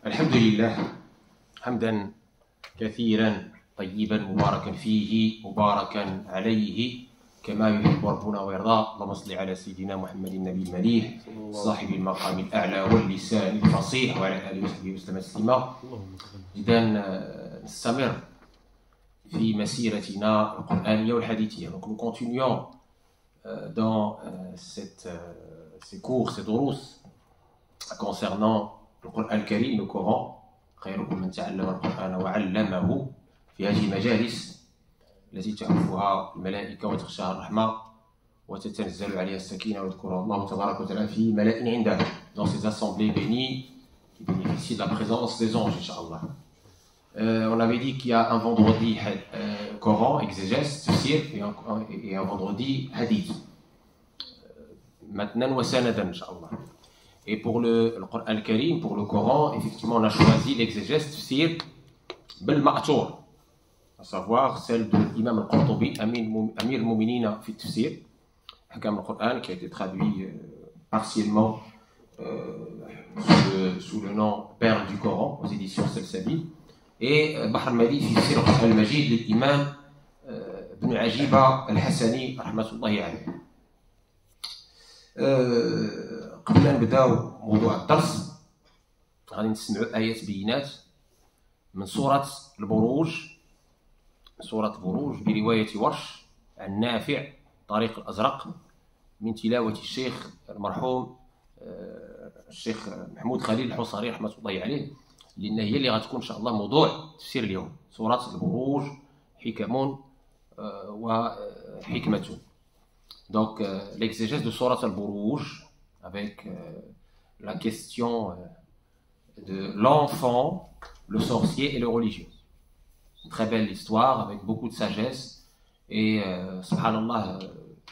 الحمد لله حمدا كثيرا طيبا مباركا فيه مباركا عليه كما يحب ربنا ويرضى. اللهم صل على سيدنا محمد النبي المليح صاحب المقام الأعلى واللسان الفصيح وعلى آله وصحبه وسلم تسليما. إذا نستمر في مسيرتنا القرآنية والحديثية. Donc nous continuons dans ces cours, ces دروس concernant le Coran al-Karim, le Coran. خيركم من تعلم القرآن وعلمه. في هذه المجالس التي تعرفها الملائكة وتخشاها الرحمة وتتنزل عليها السكينة ويذكرها الله تبارك وتعالى في ملائكة عنده. Dans ces assemblées bénies qui bénéficient de la présence des anges, Inch'Allah. On avait dit qu'il y a un vendredi Coran, exégèse, tafsir, et un vendredi hadith. Maintenant, wa sanadan, Inch'Allah. Et pour le Coran al-Karim, pour le Coran, effectivement, on a choisi l'exégèse tafsir bil ma'tour, à savoir celle de l'imam al-Qurtubi, Amir al-Muminina fi tafsir, Hakam al-Quran, qui a été traduit partiellement sous le nom Perle du Coran aux éditions Salsabil, et Bahr al-Madi fi Sir al-Majid de l'imam Ibn Ajiba al-Hassani, rahmatullahi alayhi. قبل أن نبداو موضوع الدرس غادي نسمعوا آيات بينات من سورة البروج، برواية ورش عن نافع طريق الأزرق من تلاوة الشيخ المرحوم الشيخ محمود خليل الحصري رحمة الله عليه، لأن هي اللي غتكون إن شاء الله موضوع تفسير اليوم. سورة البروج حكم وحكمة. Donc l'exégèse de Surat al-Buruj avec la question de l'enfant, le sorcier et le religieux. Une très belle histoire avec beaucoup de sagesse et subhanallah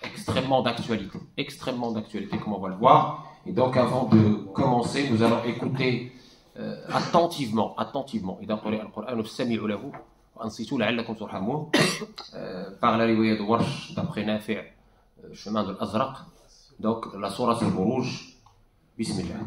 extrêmement d'actualité comme on va le voir. Et donc avant de commencer, nous allons écouter attentivement إذا قرئ القرآن فاستمعوا له وأنصتوا لعلكم ترحمون par la riwaya de Warsh d'après Nafi' chemin de l'Azraq. Donc la sourate al-Buruj, bismillah.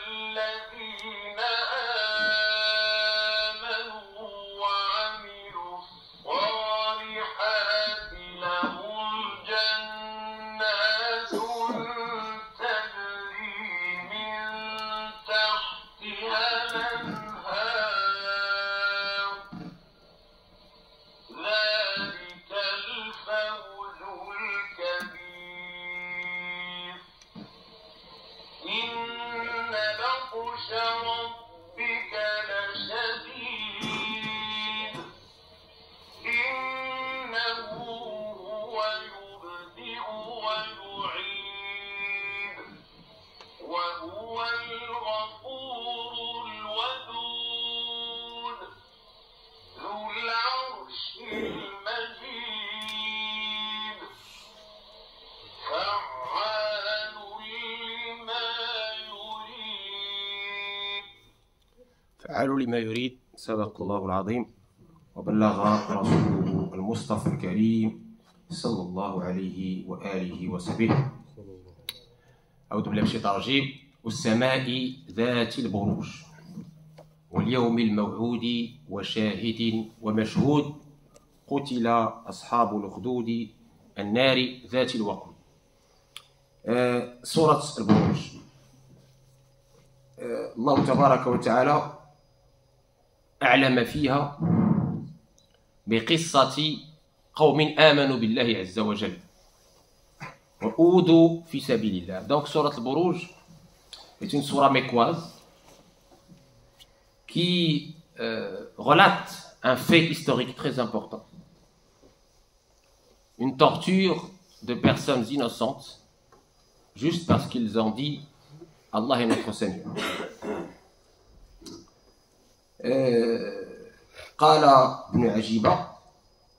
الذين آمنوا وعملوا فعال لما يريد صدق الله العظيم وبلغ رسوله المصطفى الكريم صلى الله عليه وآله وصحبه. أعوذ بالله من الشيطان الرجيم. والسماء ذات البروج واليوم الموعود وشاهد ومشهود قتل أصحاب الأخدود النار ذات الوقود. سورة البروج. الله تبارك وتعالى أعلم فيها بقصة قوم آمنوا بالله عز وجل وأوذوا في سبيل الله. Donc سورة البروج est une sourate mécoise qui relate un fait historique très important. Une torture de personnes innocentes juste parce qu'ils ont dit Allah est notre Seigneur. قال ابن عجيبة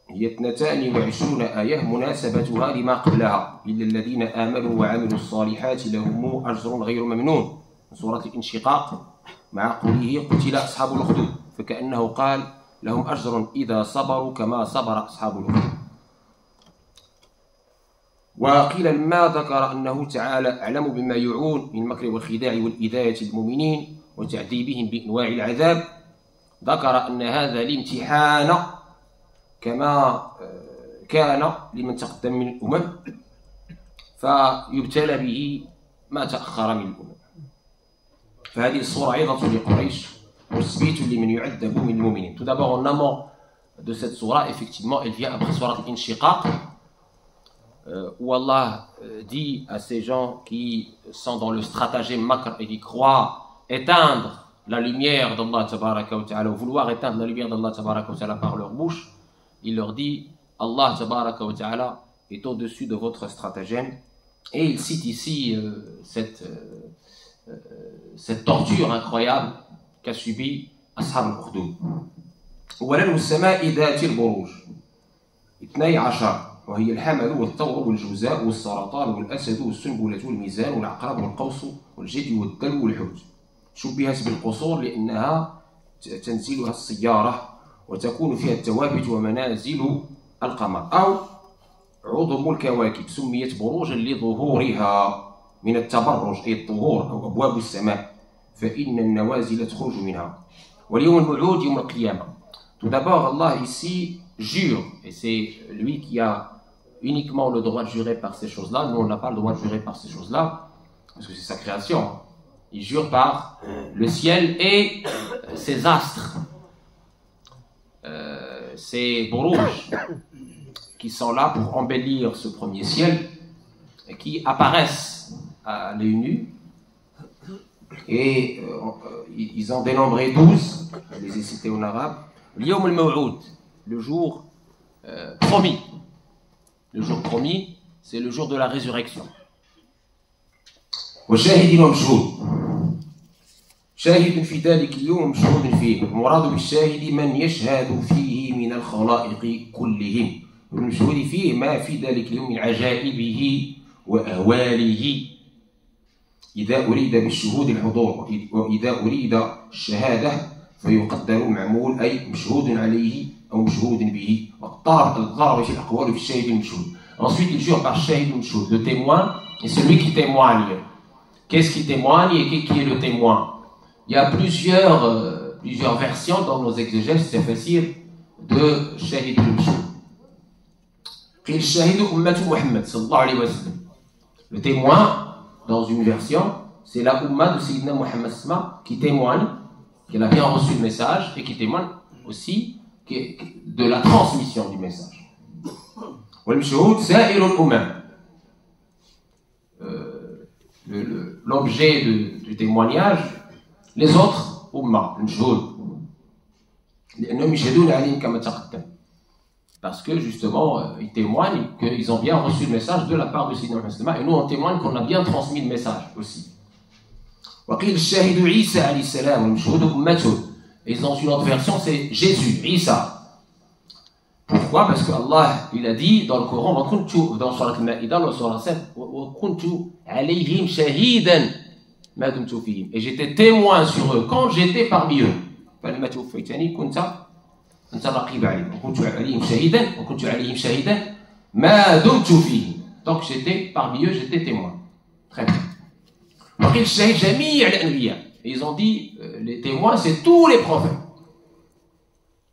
هي 22 آية مناسبتها لما قبلها إلا الذين آمنوا وعملوا الصالحات لهم أجر غير ممنون. سورة الانشقاق مع قوله قتل أصحاب الأخدود فكأنه قال لهم أجر إذا صبروا كما صبر أصحاب الأخدود. وقيل لما ذكر أنه تعالى أعلم بما يعون من مكر والخداع والإذاية للمؤمنين وتعذيبهم بأنواع العذاب ذكر أن هذا الامتحان كما كان لمن تقدم من الأمم فيبتلى به ما تأخر من الأمم. فهذه الصورة عظة لقريش وتثبيت لمن يعذب من المؤمنين. Tout d'abord, en amont de cette sourate, effectivement, elle vient après sourate al-Inshiqaq, où Allah dit à ces gens qui sont dans le stratagème makr et qui croient éteindre la lumière d'Allah tabaraka wa ta'ala, ou vouloir éteindre la lumière d'Allah tabaraka wa ta'ala par leur bouche, il leur dit Allah tabaraka wa ta'ala est au-dessus de votre stratagème. Et il cite ici cette torture incroyable qu'a subi Ashab al-Ukhdud. ولن السماء ذات البروج 12 وهي الحمل والثور والجوزاء والسرطان والأسد والسنبلة والميزان والعقرب والقوس والجدي والدلو والحوت. شبهت بالقصور لأنها تنزلها السيارة وتكون فيها التوابت ومنازل القمر أو عظم الكواكب. سميت بروجا لظهورها من التبرج أي الظهور أو أبواب السماء فإن النوازل تخرج منها. واليوم الموعود يوم القيامة. Tout d'abord, Allah ici jure, et c'est lui qui a uniquement le droit de jurer par ces choses-là. Nous, on n'a pas le droit de jurer par ces choses-là, parce que c'est sa création. Il jure par le ciel et ses astres, ces buruj qui sont là pour embellir ce premier ciel, et qui apparaissent à l'œil nu. Et ils ont dénombré 12, je les ai cités en arabe. L'yawm al-maw'oud, le jour promis. Le jour promis, c'est le jour de la résurrection. وشاهد ومشهود. شاهد في ذلك اليوم ومشهود فيه. المراد بالشاهد من يشهد فيه من الخلائق كلهم. والمشهود فيه ما في ذلك اليوم من عجائبه وأهواله. إذا أريد بالشهود الحضور وإذا أريد الشهادة فيقدر معمول أي مشهود عليه أو مشهود به. الضرب في الأقوال في الشاهد المشهود. Ensuite, il jure par shahid al-mashhud, le témoin et celui qui témoigne. Qu'est-ce qui témoigne et qui est le témoin? Il y a plusieurs versions dans nos exégèses, c'est facile, de shahid al-mashhud. قيل الشاهد أمة محمد صلى الله عليه وسلم. Le témoin, dans une version, c'est la Ummah de Sayyidina Muhammad qui témoigne qu'elle a bien reçu le message et qui témoigne aussi de la transmission du message. والمشهود سائر الأمم. L'objet du témoignage, les autres Ummah, المشهود. لأنهم يشهدون عليهم كما تقدم. Parce que justement, ils témoignent qu'ils ont bien reçu le message de la part de Sayyidina Muhammad et nous on témoigne qu'on a bien transmis le message aussi. وقيل الشاهد عيسى عليه السلام والمشهود أمته. Et dans une autre version, c'est Jésus, Isa. Pourquoi? Parce que Allah, il a dit dans le Coran, dans Surat al-Ma'idah, dans Surat 7, وَكُنْتُ عَلَيْهِمْ شَهِيدًا مَا دُمْتُ فِيهِمْ. Et j'étais témoin sur eux quand j'étais parmi eux. فلما توفيتني كنت أنت الرقيب عليهم وكنت عليهم شاهدا ما دمت فيه. Donc j'étais parmi eux, j'étais témoin. Très bien. وقيل الشهيد جميع الأنبياء. Ils ont dit les témoins c'est tous les prophètes.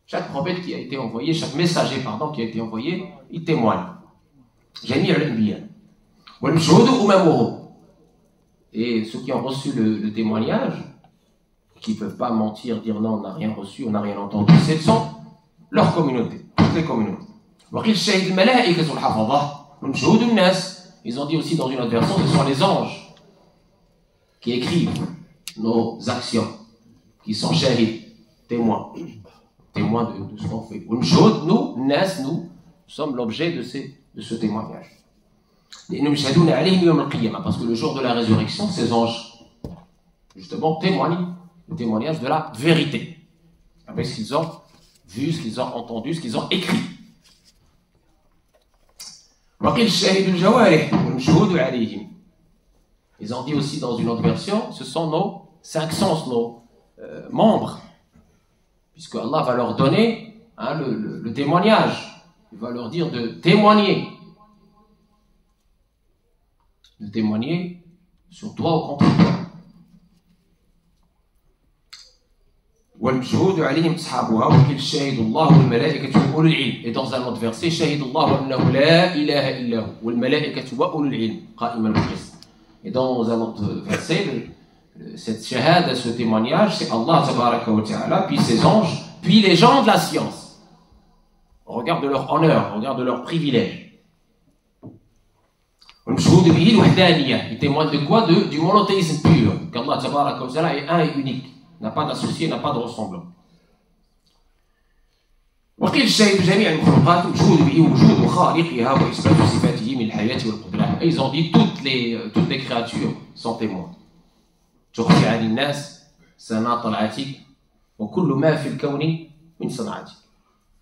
Chaque prophète qui a été envoyé, chaque messager pardon qui a été envoyé, il témoigne. جميع الأنبياء. والمشهود أممهم. Et ceux qui ont reçu le témoignage, qui ne peuvent pas mentir, dire non, on n'a rien reçu, on n'a rien entendu, ce sont leur communauté, toutes les communautés. وقيل الشهيد الملائكة الحفظة والمشهود الناس. Ils ont dit aussi dans une autre version, ce sont les anges qui écrivent nos actions, qui sont shahid, témoins de ce qu'on fait. والمشهود, nous sommes l'objet de ce témoignage. لأنهم يشهدون عليهم يوم القيامة, parce que le jour de la résurrection, ces anges justement témoignent, le témoignage de la vérité, avec ce qu'ils ont vu, ce qu'ils ont entendu, ce qu'ils ont écrit. وقيل الشاهد الجوارح والمشهود عليهم. Ils ont dit aussi dans une autre version, ce sont nos 5 sens, nos membres, puisque Allah va leur donner le témoignage, il va leur dire de témoigner sur toi ou contre toi. والمشهود عليهم أصحابها وكل شاهد الله والملائكة وأولو العلم. Et dans un autre verset, شهد الله أنه لا إله إلا هو والملائكة وأولو العلم قائما بالقسط. Et dans un autre verset, cette shahada, ce témoignage, c'est Allah tabaraka wa ta'ala, puis ses anges, puis les gens de la science. On regarde de leur honneur, on regarde de leur privilège. والمشهود به الوحدانية. Il témoigne de quoi? Du monothéisme pur, qu'Allah tabaraka wa ta'ala est un et unique, n'a pas d'associé, n'a pas de ressemblant. وقيل الشاهد جميع المخلوقات المشهود به وجود خالقها وإثبات صفاته من الحياة والقدرة. Ils ont dit toutes les créatures sont témoins. تخفي عن الناس سناط العتيق وكل ما في الكون من صنعتك.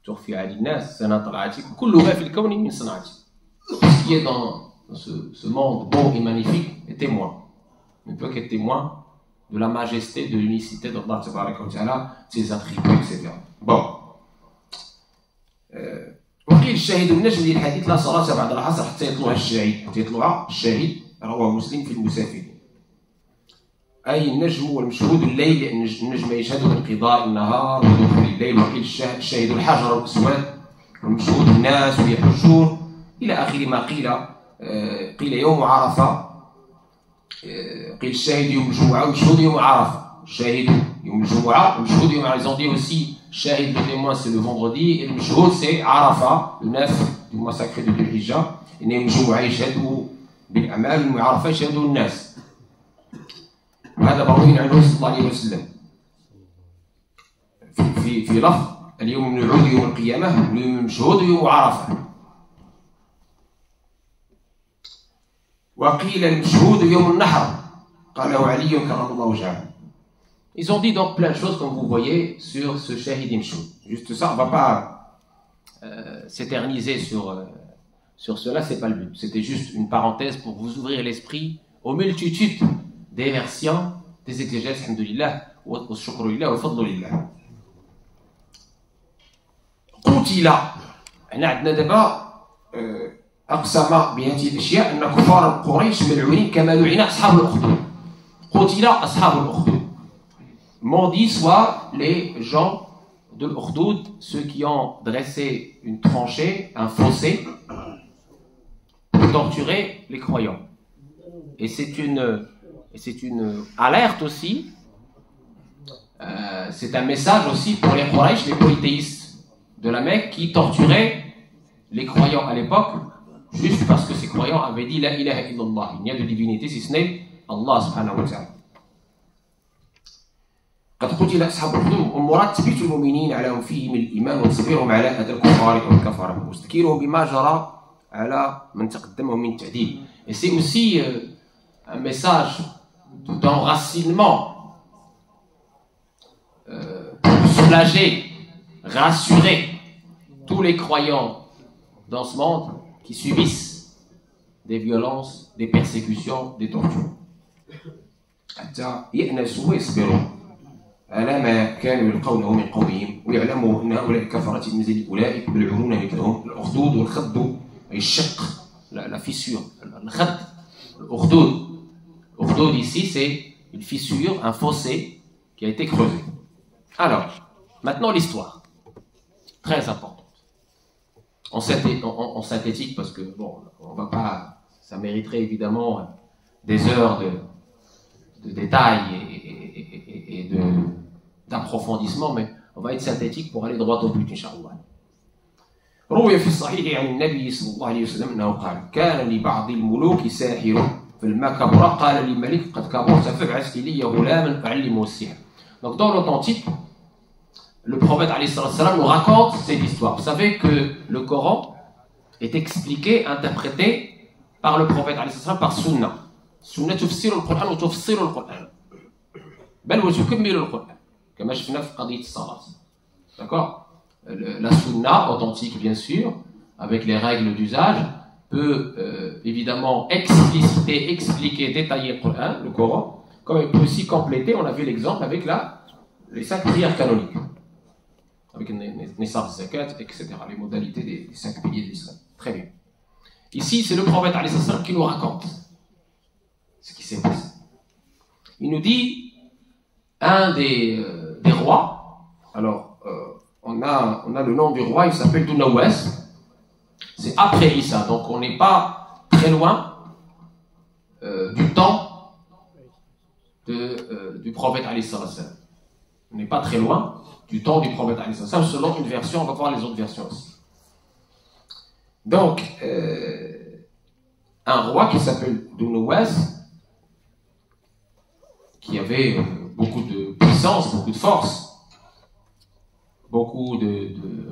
تخفي عن الناس سناط العتيق وكل ما في الكون من صنعتك. Ce qui est dans ce monde beau et magnifique est témoin. Ne peut qu'être témoin de la majesté, de l'unicité d'Allah tabaraka wa ta'ala, ses attributs, etc. Bon. وقيل الشاهد النجم للحديث لا صلاة بعد العصر حتى يطلع الشاهد رواه مسلم في المسافرين. أي النجم والمشهود الليل، لأن النجم يشهد بانقضاء النهار ودخول الليل. وقيل الشاهد الحجر والأسود والمشهود الناس ويحجون إلى آخر ما قيل يوم عرفة. قيل الشاهد يوم الجمعة والمشهود يوم عرفة. الشاهد يوم الجمعة والمشهود يوم عرفة. Ils ont dit aussi الشاهد le témoin c'est le vendredi et le مشهود c'est عرفة le 9 du mois sacré de Dhul Hijjah. إن يوم الجمعة يشهدوا بالأعمال ويوم عرفة يشهدوا الناس. وهذا مروي عنه صلى الله عليه وسلم في لفظ اليوم الموعود يوم القيامة واليوم المشهود يوم عرفة. وقيل المشهود يوم النحر قاله علي كرم الله وجهه. Ils ont dit donc plein de choses comme vous voyez sur ce shahid mshhoud. Juste ça, on ne va pas s'éterniser sur cela, c'est pas le but. C'était juste une parenthèse pour vous ouvrir l'esprit aux multitudes des versions des exégèses, alhamdulillah, wa shukru lillah wa fadlu lillah. قتل. هنا عندنا دابا أقسم بهذه الأشياء أن كفار قريش ملعونين كما لعن أصحاب الأخدود. قتل أصحاب الأخدود. Maudits soient les gens de l'Ukhdud, ceux qui ont dressé une tranchée, un fossé, pour torturer les croyants. Et c'est une alerte aussi, c'est un message aussi pour les Quraysh, les polythéistes de la Mecque, qui torturaient les croyants à l'époque, juste parce que ces croyants avaient dit La ilaha illallah, il n'y a de divinité si ce n'est Allah subhanahu wa ta'ala. قد قتل أصحاب الأخدود والمراد تثبيت المؤمنين على وفيهم الإيمان وتصبيرهم على أذى الكفار والكفرة واستذكيرهم بما جرى على من تقدمهم من التعذيب. Et c'est aussi un message d'enracinement pour soulager, rassurer tous les croyants dans ce monde qui subissent des violences, des persécutions, des tortures. حتى يأنسوا ويصبروا. على ما كانوا يلقونه من قومهم ويعلموا أن هؤلاء الكفرة المنزل أولئك بالعرون مثلهم الأخدود والخد أي الشق la fissure الخد الأخدود الأخدود ici c'est une fissure, un fossé qui a été creusé. Alors, maintenant l'histoire, très importante. En synthétique parce que bon, on va pas, ça mériterait évidemment des heures de détails et d'approfondissement, mais on va être synthétique pour aller droit au but, Inch'Allah. روي في الصحيح عن النبي صلى الله عليه وسلم أنه قال كان لبعض الملوك ساحر فلما كبر قال للملك قد كبرت فابعث إلي غلاما أعلمه السحر. Donc dans l'authentique, le prophète alayhi salam nous raconte cette histoire. Vous savez que le Coran est expliqué, interprété par le prophète alayhi salam par sunna. Sunna tufsir al-Qur'an wa tufsir al-Qur'an. بل وتكمل القرآن كما شفنا في قضية الصلاة. D'accord? La sunna authentique bien sûr, avec les règles d'usage, peut évidemment expliciter, expliquer, détailler le Coran, comme il peut aussi compléter, on a vu l'exemple avec les 5 prières canoniques, avec Nisar, Zakat, etc., les modalités des 5 piliers de l'islam. Très bien. Ici, c'est le prophète alayhi salam qui nous raconte ce qui s'est passé. Il nous dit, un des rois, alors on a le nom du roi, il s'appelle Dunawas, c'est après Issa, donc on n'est pas très loin du temps du prophète alayhi salam. On n'est pas très loin du temps du prophète alayhi salam, selon une version, on va voir les autres versions aussi. Donc, un roi qui s'appelle Dunawas, qui avait beaucoup de puissance, beaucoup de force, beaucoup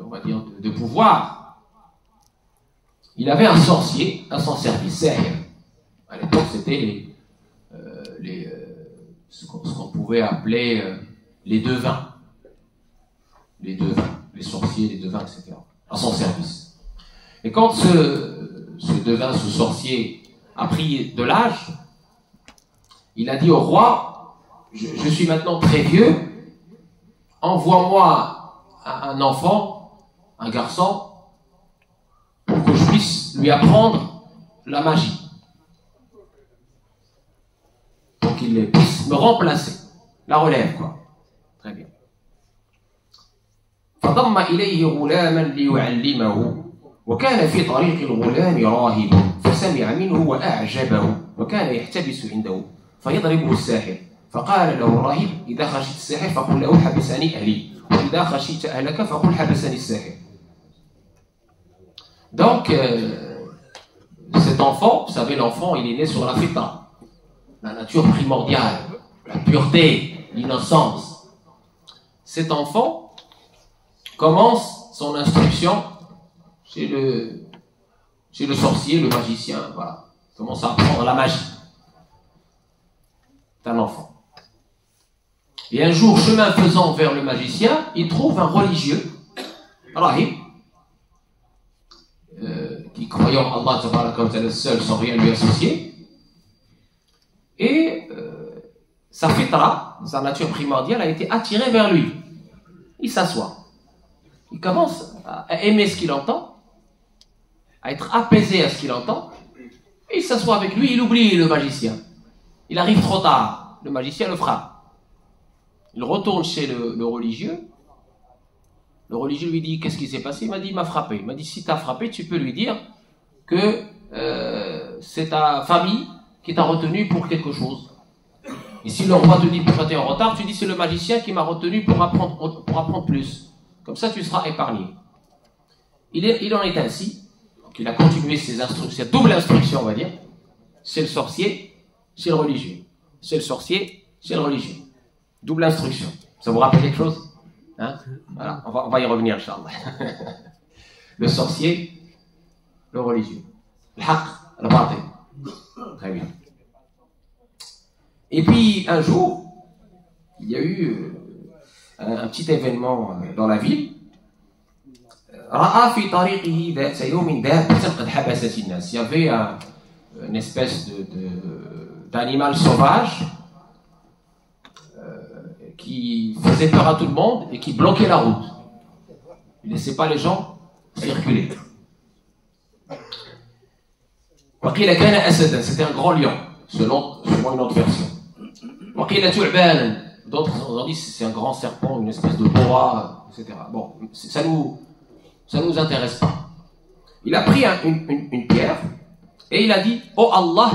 on va dire, de pouvoir. Il avait un sorcier à son service, Sahir. À l'époque, c'était ce qu'on pouvait appeler les devins. Les devins, les sorciers, les devins, etc. À son service. Et quand ce devin, ce sorcier, a pris de l'âge, il a dit au roi, je suis maintenant très vieux, envoie-moi un enfant, un garçon, pour que je puisse lui apprendre la magie. Pour qu'il puisse me remplacer. La relève, quoi. Très bien. فضم إليه غلاما ليعلمه وكان في طريق الغلام راهب فسمع منه وأعجبه وكان يحتبس عنده فيضربه الساحر فقال له الراهب إذا خشيت الساحر فقل له حبسني أهلي وإذا خشيت أهلك فقل حبسني الساحر. Donc, cet enfant, vous savez, l'enfant, il est né sur la fitra, la nature primordiale, la pureté, l'innocence. Cet enfant commence son instruction chez le sorcier, le magicien, voilà. Il commence à apprendre la magie. C'est un enfant. Et un jour, chemin faisant vers le magicien, il trouve un religieux, Rahib, qui croyant Allah tabaraka wa ta'ala seul sans rien lui associer, et sa fitra, sa nature primordiale a été attirée vers lui. Il s'assoit. Il commence à aimer ce qu'il entend, à être apaisé à ce qu'il entend, et il s'assoit avec lui, il oublie le magicien. Il arrive trop tard, le magicien le frappe. Il retourne chez le religieux. Le religieux lui dit, qu'est-ce qui s'est passé? Il m'a dit, il m'a frappé. Il m'a dit, si t'as frappé, tu peux lui dire que c'est ta famille qui t'a retenu pour quelque chose. Et si le roi te dit, pourquoi t'es en retard, tu dis, c'est le magicien qui m'a retenu pour apprendre plus. Comme ça, tu seras épargné. Il en est ainsi. Donc, il a continué cette double instruction, on va dire. C'est le sorcier, c'est le religieux. C'est le sorcier, c'est le religieux. Double instruction. Ça vous rappelle quelque chose? Hein? Voilà, on va y revenir, Inch'Allah. Le sorcier, le religieux. Le haq, le batil. Très bien. Et puis, un jour, il y a eu un petit événement dans la ville. Il y avait une espèce d'animal sauvage qui faisait peur à tout le monde et qui bloquait la route. Il ne laissait pas les gens circuler. C'était un grand lion, selon une autre version. D'autres ont dit c'est un grand serpent, une espèce de boa, etc. Bon, ça nous intéresse pas. Il a pris une pierre et il a dit: oh Allah,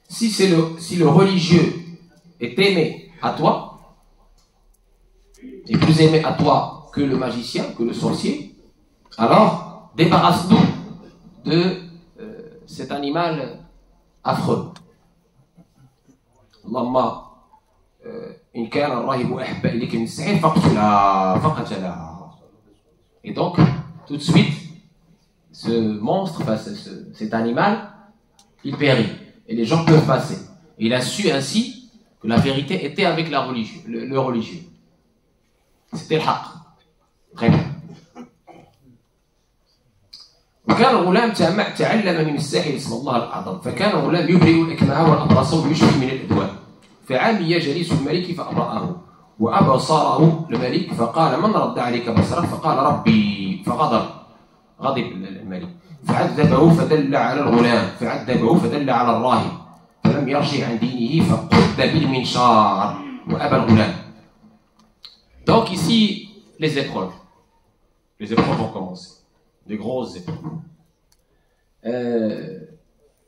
si le religieux est aimé à toi, est plus aimé à toi que le magicien, que le sorcier, alors débarrasse-nous de cet animal affreux. Allahumma in kana ar-rahibu ahabba ilayka min as-sihir faqtulha. Et donc, tout de suite, ce monstre, cet animal, il périt. Et les gens peuvent passer. Et il a su ainsi que la vérité était avec le religieux. C'était le haqq. Très bien. وكان الغلام تعلم من الساحر اسم الله الأعظم فكان الغلام يبرئ الأكمه والأبرص ويشفي من الأدواء فعمي جليس الملك فأبرأه وأبصره الملك فقال: من رد عليك بصرك؟ فقال: ربي. غضب الملك فعذبه فدل على الغلام فدل على الراهب فلم يرجع عن دينه فقد بالمنشار وأبى الغلام. Donc ici, les épreuves vont commencer. De grosses épreuves.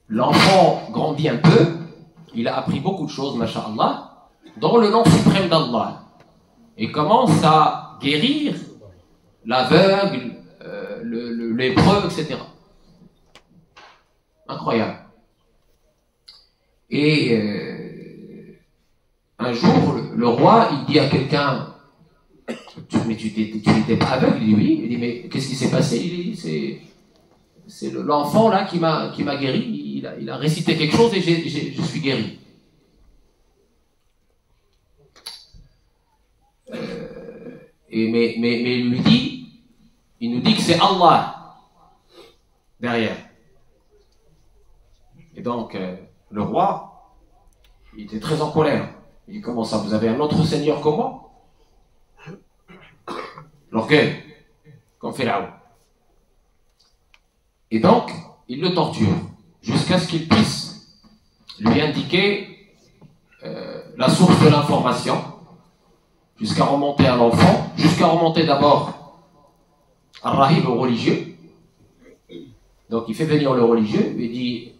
L'enfant grandit un peu, il a appris beaucoup de choses, masha'Allah, dans le nom suprême d'Allah, et commence à guérir l'aveugle, le lépreux, etc. Incroyable. Et un jour, le roi, il dit à quelqu'un: mais tu n'étais pas aveugle? Il dit oui. Il dit: mais qu'est-ce qui s'est passé? Il dit: c'est l'enfant là qui m'a guéri. Il a récité quelque chose et je suis guéri. Mais il nous dit que c'est Allah derrière. Et donc le roi, il était très en colère. Il dit: comment ça, vous avez un autre seigneur que moi? L'orgueil, comme Pharaon. Et donc, il le torture jusqu'à ce qu'il puisse lui indiquer la source de l'information, jusqu'à remonter à l'enfant, jusqu'à remonter d'abord à Rahib, au religieux. Donc, il fait venir le religieux, lui dit: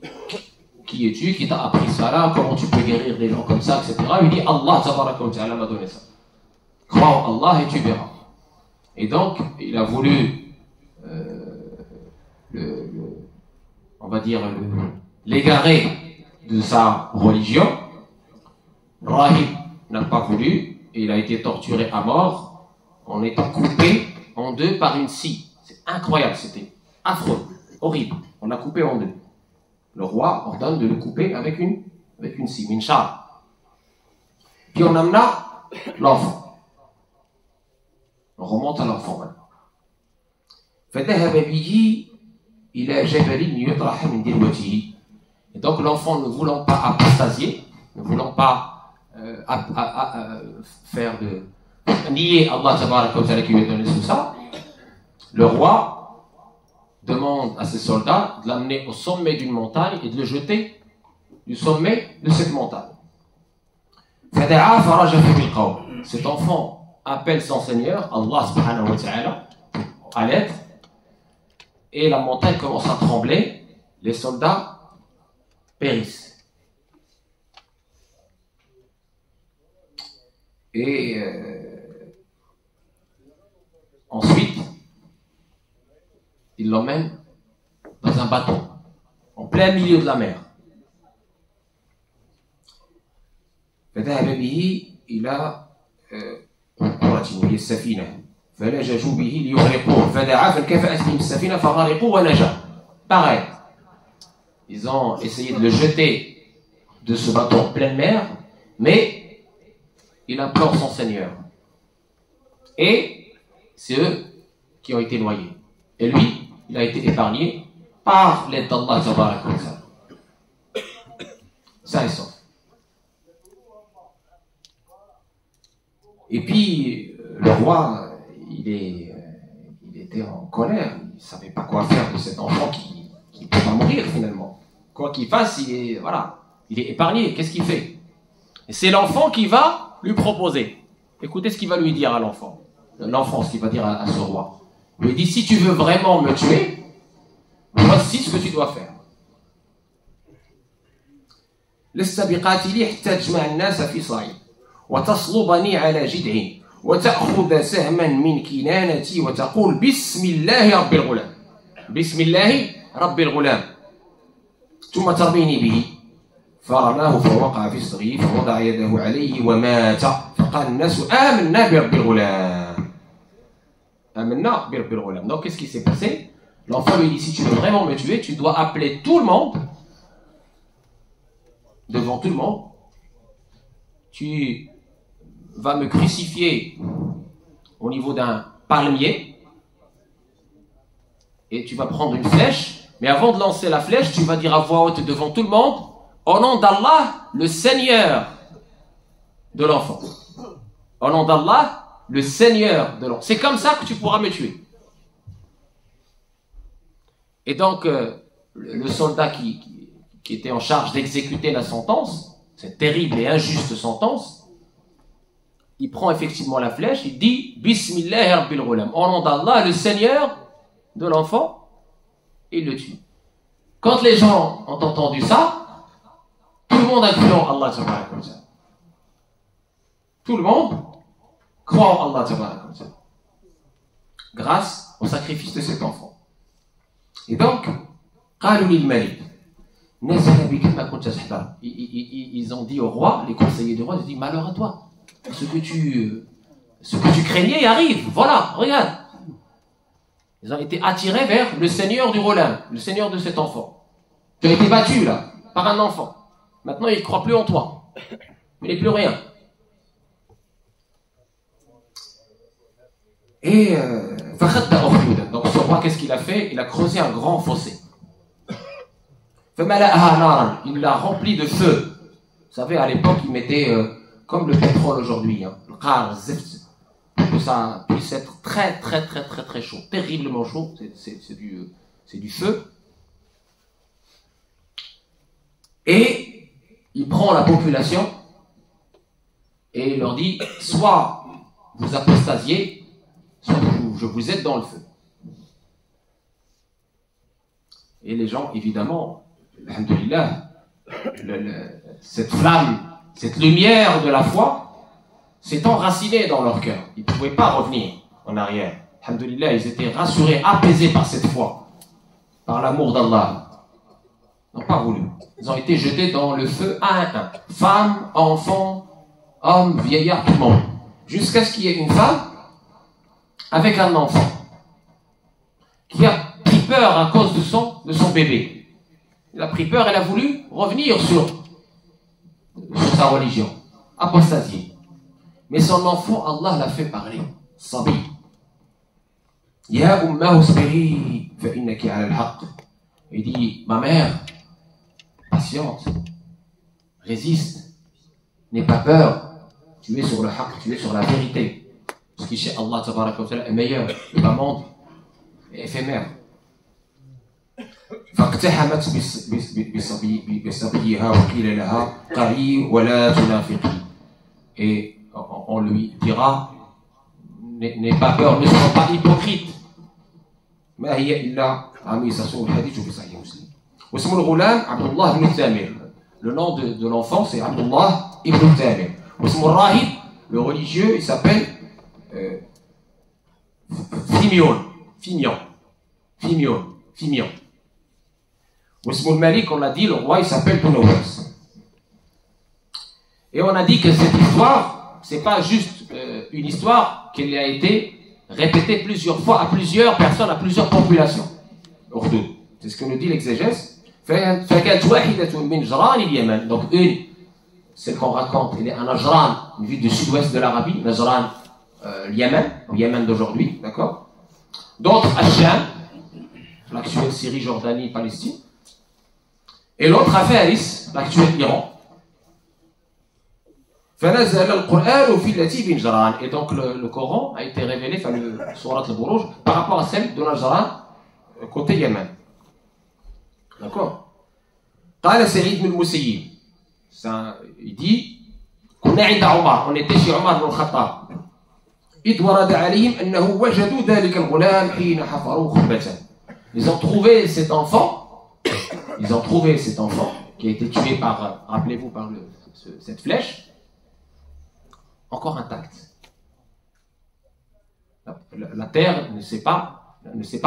qui es-tu? Qui t'a appris ça là? Comment tu peux guérir des gens comme ça, etc. Il dit: Allah tabaraka wa ta'ala m'a donné ça. Crois en Allah et tu verras. Et donc, il a voulu, on va dire, l'égarer de sa religion. Rahib n'a pas voulu, et il a été torturé à mort en étant coupé en deux par une scie. C'est incroyable, c'était affreux, horrible. On l'a coupé en deux. Le roi ordonne de le couper avec une scie, minchar. Puis on amena l'enfant. On remonte à l'enfant maintenant. Et donc l'enfant, ne voulant pas apostasier, ne voulant pas faire de nier Allah tabaraka wa ta'ala qui lui a donné tout ça, le roi demande à ses soldats de l'amener au sommet d'une montagne et de le jeter du sommet de cette montagne. Cet enfant appelle son Seigneur, Allah subhanahu wa ta'ala, à l'aide, et la montagne commence à trembler, les soldats périssent. Et ensuite, il l'emmène dans un bateau, en plein milieu de la mer. Il a وهي السفينة فلججوا به ليغرقوه فدعا فانكفأت بهم السفينة فغرقوا ونجا. Pareil, ils ont essayé de le jeter de ce bateau en pleine mer, mais il implore son Seigneur. Et c'est eux qui ont été noyés. Et lui, il a été épargné par l'aide d'Allah tabaraka wa ta'ala. Ça est sauf. Et puis, le roi, il était en colère. Il ne savait pas quoi faire de cet enfant qui va mourir finalement. Quoi qu'il fasse, il est épargné. Qu'est-ce qu'il fait? Et c'est l'enfant qui va lui proposer. Écoutez ce qu'il va lui dire à l'enfant. L'enfant, ce qu'il va dire à ce roi. Il lui dit, si tu veux vraiment me tuer, voici ce que tu dois faire. لست بقاتلي حتى تجمع الناس في صعيد وتصلبني على جذع وتأخذ سهما من كنانتي وتقول بسم الله رب الغلام بسم الله رب الغلام ثم ترميني به فرماه فوقع في الصغير فوضع يده عليه ومات فقال الناس آمنا برب الغلام آمنا برب الغلام. Donc qu'est-ce qui s'est passé? L'enfant lui dit, si tu veux vraiment me tuer, tu dois appeler tout le monde, devant tout le monde, tu vas me crucifier au niveau d'un palmier, et tu vas prendre une flèche, mais avant de lancer la flèche, tu vas dire à voix haute devant tout le monde, au nom d'Allah, le Seigneur de l'enfant. Au nom d'Allah, le Seigneur de l'enfant. C'est comme ça que tu pourras me tuer. Et donc, le soldat qui était en charge d'exécuter la sentence, cette terrible et injuste sentence, il prend effectivement la flèche, il dit « Bismillah Rabbil Ghulam » au nom d'Allah, le Seigneur de l'enfant, et il le tue. Quand les gens ont entendu ça, tout le monde a cru en Allah Ta'ala. Tout le monde croit en Allah Ta'ala, grâce au sacrifice de cet enfant. Et donc, ils ont dit au roi, les conseillers du roi, ils ont dit, malheur à toi, ce que tu craignais arrive, voilà, regarde. Ils ont été attirés vers le Seigneur du Ghulam, le Seigneur de cet enfant. Tu as été battu là, par un enfant. Maintenant, il ne croit plus en toi. Il n'est plus rien. Et donc ce roi, qu'est-ce qu'il a fait? Il a creusé un grand fossé. Il l'a rempli de feu. Vous savez, à l'époque, il mettait comme le pétrole aujourd'hui, le qar, zift, pour que ça puisse être très très très très très chaud, terriblement chaud. C'est du feu. Et il prend la population et il leur dit, soit vous apostasiez, soit je vous aide dans le feu. Et les gens, évidemment, alhamdoulilah, cette flamme, cette lumière de la foi s'est enracinée dans leur cœur. Ils ne pouvaient pas revenir en arrière. Alhamdoulilah, ils étaient rassurés, apaisés par cette foi, par l'amour d'Allah. Ils n'ont pas voulu. Ils ont été jetés dans le feu un à un. Femmes, enfants, hommes, vieillards, tout le monde. Jusqu'à ce qu'il y ait une femme avec un enfant qui a pris peur à cause de son bébé. Elle a pris peur, elle a voulu revenir sur sa religion, apostasier. Mais son enfant, Allah l'a fait parler. Sabi. Ya umma usbiri fa innaki ala al-haq. Il dit, ma mère, patiente, résiste, n'aie pas peur, tu es sur le haq, tu es sur la vérité. Ce qui chez Allah est meilleur, le bas monde est éphémère. فاقتحمت بصبيها وقيل لها قري ولا تنافقي. Et on lui dira, n'aie pas peur, ne sois pas hypocrite. ما هي إلا عميسة سوء الحديث في صحيح مسلم. واسم الغلام عبد الله بن تامر. Le nom de l'enfant c'est Abdullah ibn Tamir. واسم الراهب, le religieux, il s'appelle Fimion. Wasmul Malik, on l'a dit, le roi il s'appelle Tounawas. Et on a dit que cette histoire, c'est pas juste une histoire qui a été répétée plusieurs fois à plusieurs personnes, à plusieurs populations. C'est ce que nous dit l'exégèse. Donc une, celle qu'on raconte, elle est à Najran, une ville du sud-ouest de l'Arabie, Najran, le Yémen d'aujourd'hui, d'accord? D'autres à Sham, l'actuelle Syrie, Jordanie, Palestine. Et l'autre à Faris, l'actuel Iran. فنزل القرآن في التي بنجران. Et donc le Coran a été révélé, enfin le Surat al-Buruj, par rapport à celle de Najran, côté Yémen. D'accord. قال سعيد بن المسيب, il dit كنا عند عمر, on était chez Omar بن الخطاب, إذ ورد عليهم أنه وجدوا ذلك الغلام حين حفروا خربة. Ils ont trouvé cet enfant qui a été tué par, rappelez-vous, par cette flèche, encore intact. La terre ne s'est pas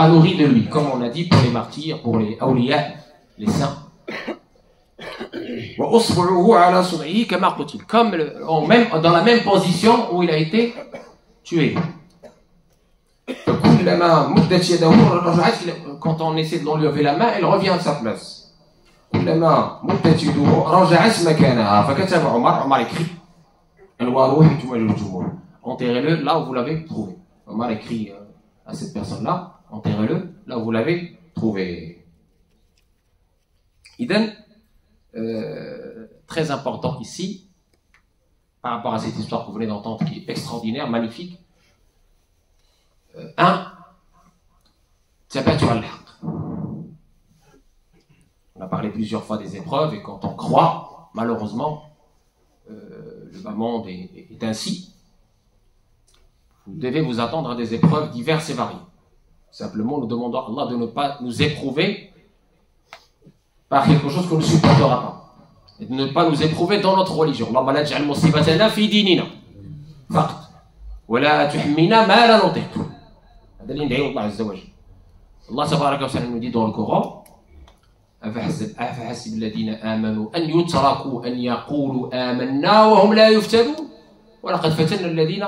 nourrie de lui, comme on a dit pour les martyrs, pour les awliya, les saints. Comme même dans la même position où il a été tué. Quand on essaie de l'enlever la main, elle revient à sa place. Omar écrit enterrez-le là où vous l'avez trouvé. Omar écrit à cette personne-là, enterrez-le là où vous l'avez trouvé. Idem, très important ici, par rapport à cette histoire que vous venez d'entendre, qui est extraordinaire, magnifique. On a parlé plusieurs fois des épreuves, et quand on croit, malheureusement, le bas monde est ainsi. Vous devez vous attendre à des épreuves diverses et variées. Simplement, nous demandons à Allah de ne pas nous éprouver par quelque chose qu'on ne supportera pas. Et de ne pas nous éprouver dans notre religion. Allahumma la taj'al musibatana fi dinina. Faqat. Wa la tuhammilna ma la nutiq. هذا اللي ندعيه الله عز وجل. الله تبارك وتعالى nous dit dans le Coran أفحسب الذين آمنوا أن يتركوا أن يقولوا آمنا وهم لا يفتنون ولقد فتنا الذين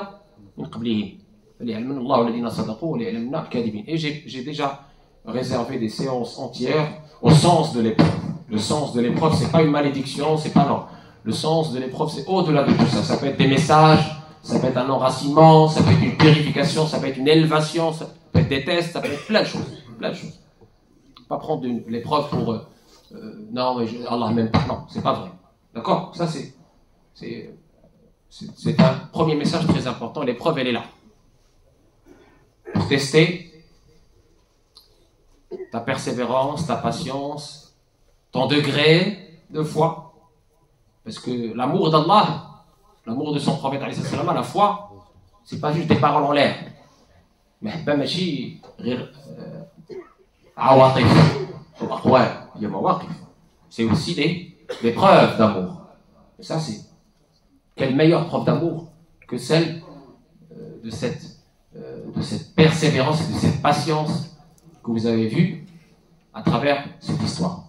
من قبلهم فليعلمن الله الذين صدقوا وليعلمن الكاذبين. Et j'ai déjà réservé des séances entières au sens de l'épreuve. Le sens de l'épreuve, c'est pas une malédiction, c'est pas non. Le sens de l'épreuve, c'est au-delà de tout ça. Ça peut être des messages, ça peut être un enracinement, ça peut être une purification, ça peut être une élévation, ça peut être des tests, ça peut être plein de choses. Plein de choses. Pas prendre l'épreuve pour non, mais Allah m'aime pas. Non, c'est pas vrai. D'accord? Ça, c'est un premier message très important. L'épreuve, elle est là. Pour tester ta persévérance, ta patience, ton degré de foi. Parce que l'amour d'Allah, l'amour de son prophète, la foi, c'est pas juste des paroles en l'air. Mais c'est aussi des preuves d'amour. Et ça, c'est quelle meilleure preuve d'amour que celle de cette persévérance et de cette patience que vous avez vue à travers cette histoire.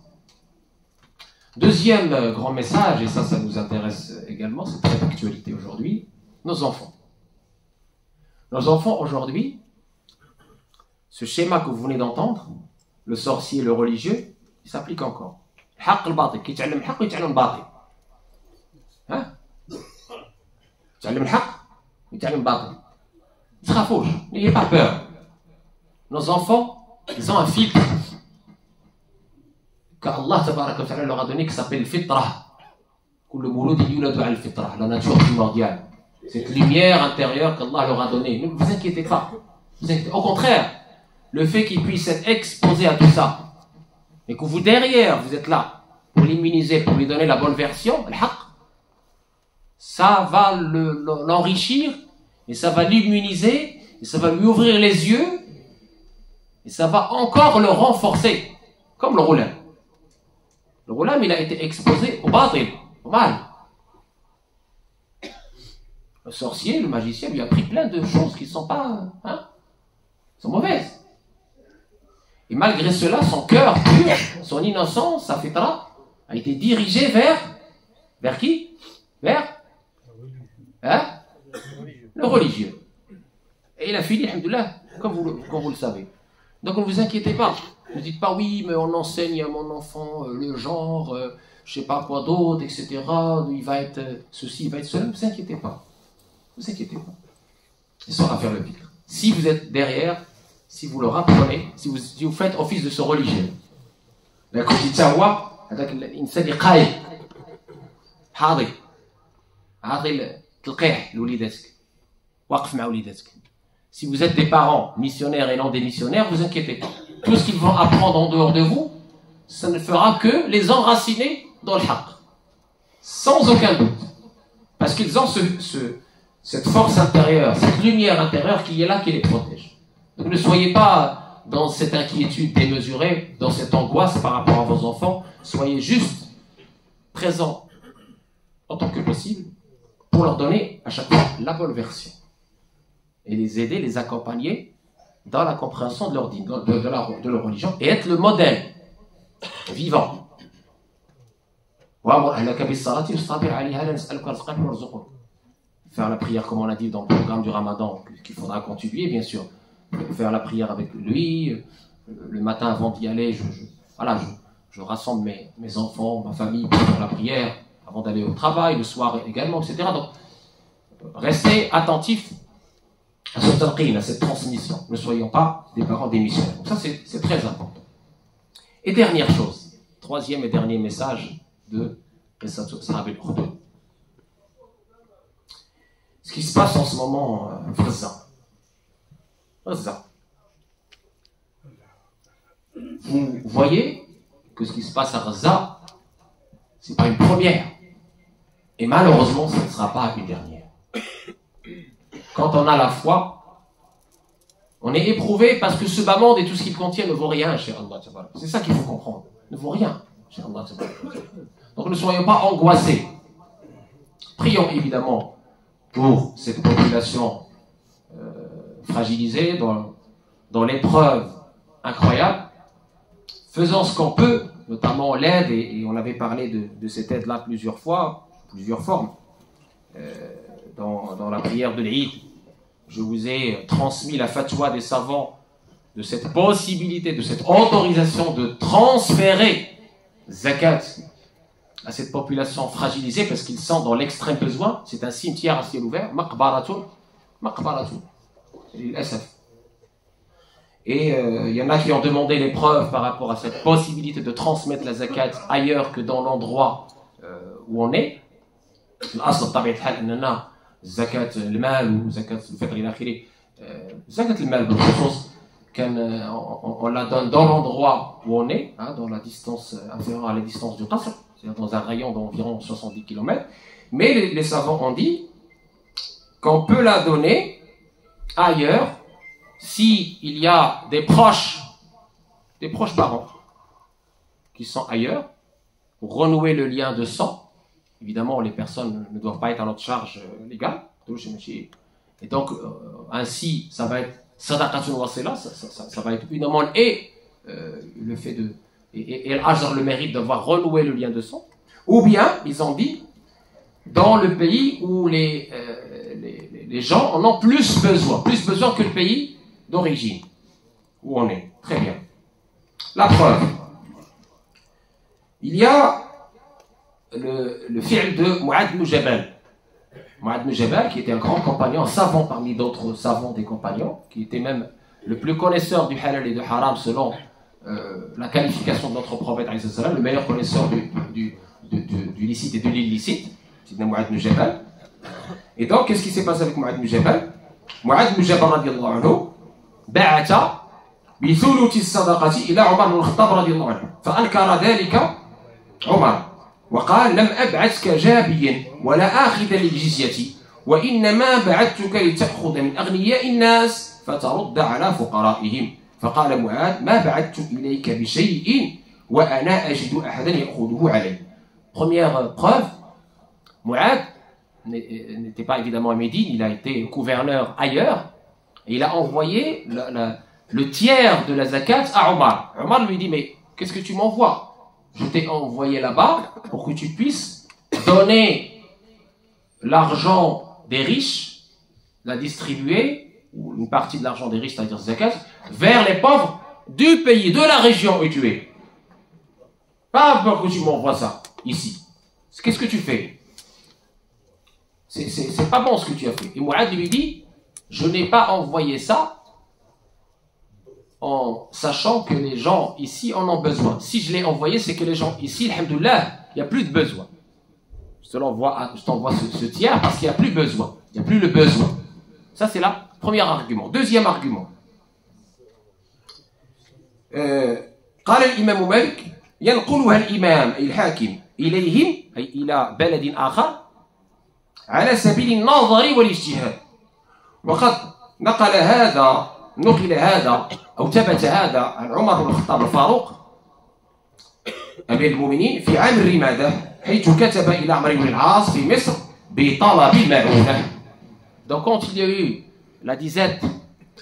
Deuxième grand message, et ça nous intéresse également, c'est très d'actualité aujourd'hui, nos enfants. Nos enfants aujourd'hui, ce schéma que vous venez d'entendre, le sorcier, le religieux, il s'applique encore. الحق الباطل كي يتعلم الحق ويتعلم الباطل. ها؟ يتعلم الحق ويتعلم الباطل. Ne تخافوش, n'ayez pas peur. Nos enfants, ils ont un filtre qu'Allah tabaraka wa ta'ala leur a donné qui s'appelle fitra. كل مولود يولد على الفطرة, la nature primordiale. Cette lumière intérieure qu'Allah leur a donnée. Ne vous inquiétez pas. Au contraire, le fait qu'ils puissent être exposés à tout ça, et que vous derrière, vous êtes là pour l'immuniser, pour lui donner la bonne version, ça va l'enrichir, et ça va l'immuniser, et ça va lui ouvrir les yeux, et ça va encore le renforcer, comme le ghulam. Le ghulam, il a été exposé au batil, au mal. Le sorcier, le magicien, lui a appris plein de choses qui ne sont pas, sont mauvaises. Et malgré cela, son cœur pur, son innocence, sa fitra, a été dirigé vers qui? Vers le religieux. Et il a fini, alhamdoulilah, comme vous le savez. Donc ne vous inquiétez pas. Ne dites pas oui, mais on enseigne à mon enfant le genre, je sais pas quoi d'autre, etc. Il va être ceci, il va être cela. Ne vous inquiétez pas. Ne vous inquiétez pas. Il saura faire le filtre. Si vous êtes derrière, si vous le rapprenez, si vous faites office de ce religieux. La كنت تهوى هذاك الانسان اللي قايل حاضر Si vous êtes des parents missionnaires et non des missionnaires, vous inquiétez pas. Tout ce qu'ils vont apprendre en dehors de vous, ça ne fera que les enraciner dans le haqq. Sans aucun doute. Parce qu'ils ont cette force intérieure, cette lumière intérieure qui est là, qui les protège. Donc ne soyez pas dans cette inquiétude démesurée, dans cette angoisse par rapport à vos enfants. Soyez juste présents en tant que possible pour leur donner à chaque fois la bonne version. Et les aider, les accompagner dans la compréhension de leur dîme, de leur religion, et être le modèle vivant. Faire la prière comme on l'a dit dans le programme du Ramadan, qu'il faudra continuer bien sûr. Faire la prière avec lui, le matin avant d'y aller, je rassemble mes enfants, ma famille pour la prière, avant d'aller au travail, le soir également, etc. Donc, restez attentifs à ce talqin, à cette transmission. Ne soyons pas des parents démissionnaires. Donc ça, c'est très important. Et dernière chose, troisième et dernier message de Qissatu Ashab al-Ukhdud. Ce qui se passe en ce moment à Gaza. Vous voyez que ce qui se passe à Gaza, ce n'est pas une première. Et malheureusement, ce ne sera pas une dernière. Quand on a la foi, on est éprouvé parce que ce bas monde et tout ce qu'il contient ne vaut rien chez Allah. C'est ça qu'il faut comprendre. Ne vaut rien chez Allah. Donc ne soyons pas angoissés. Prions évidemment pour cette population fragilisée dans l'épreuve incroyable. Faisons ce qu'on peut, notamment l'aide, et on avait parlé de cette aide-là plusieurs fois, plusieurs formes. Dans la prière de l'Eid, je vous ai transmis la fatwa des savants de cette possibilité, de cette autorisation de transférer zakat à cette population fragilisée parce qu'ils sont dans l'extrême besoin. C'est un cimetière à ciel ouvert, maqbaratun, et il y en a qui ont demandé les preuves par rapport à cette possibilité de transmettre la zakat ailleurs que dans l'endroit où on est. زكاة المال وزكاة الفطر إلى آخره. زكاة المال بالخصوص on la donne dans l'endroit où on est, dans la distance inférieure à la distance du qasr, c'est-à-dire dans un rayon d'environ 70 km. Mais les savants ont dit qu'on peut la donner ailleurs si il y a des proches parents qui sont ailleurs pour renouer le lien de sang. Évidemment, les personnes ne doivent pas être à notre charge légale. Et donc, ainsi, ça va être sadaqatun wasila, ça va être une amende et le fait de... Et l'ajr, le mérite d'avoir renoué le lien de sang. Ou bien, ils ont dit, dans le pays où les gens en ont plus besoin que le pays d'origine, où on est. Très bien. La preuve. Il y a le fi'l de Mu'adh ibn Jabal. Mu'adh ibn Jabal, qui était un grand compagnon, un savant parmi d'autres savants des compagnons, qui était même le plus connaisseur du halal et du haram selon la qualification de notre prophète, le meilleur connaisseur du licite et de l'illicite, c'est Mu'adh ibn Jabal. Et donc, qu'est-ce qui s'est passé avec Mu'adh ibn Jabal? Mu'adh ibn Jabal radiallahu anhu ba'ata بثلث الصدقة إلى عمر بن الخطاب رضي الله عنه فأنكر ذلك عمر وقال لم أبعثك جابيا ولا آخذا للجزية وإنما بعثتك لتأخذ من أغنياء الناس فترد على فقرائهم فقال معاذ ما بعثت إليك بشيء وأنا أجد أحدا يأخذه علي. Première preuve, Mu'adh n'était pas évidemment à Médine, il a été gouverneur ailleurs et il a envoyé le tiers de la zakat à Omar. Omar lui dit, mais qu'est-ce que tu m'envoies? Je t'ai envoyé là-bas pour que tu puisses donner l'argent des riches, la distribuer, ou une partie de l'argent des riches, c'est-à-dire zakat, vers les pauvres du pays, de la région où tu es. Pas pour que tu m'envoies ça, ici. Qu'est-ce que tu fais? C'est pas bon ce que tu as fait. Et Mu'adh lui dit, je n'ai pas envoyé ça en sachant que les gens ici en ont besoin. Si je l'ai envoyé, c'est que les gens ici, alhamdoulilah, il n'y a plus de besoin. je t'envoie ce tiers parce qu'il n'y a plus besoin. Il n'y a plus le besoin. Ça, c'est le premier argument. Deuxième argument. قال الإمام مالك ينقلها الإمام أي الحاكم إليهم أي إلى بلد آخر على سبيل النظر والاجتهاد وقد نقل هذا أو ثبت هذا عن عمر بن الخطاب الفاروق أمير المؤمنين في عام الرمادة حيث كتب إلى عمرو بن العاص في مصر بطلب المعونة. Donc quand il y a eu la disette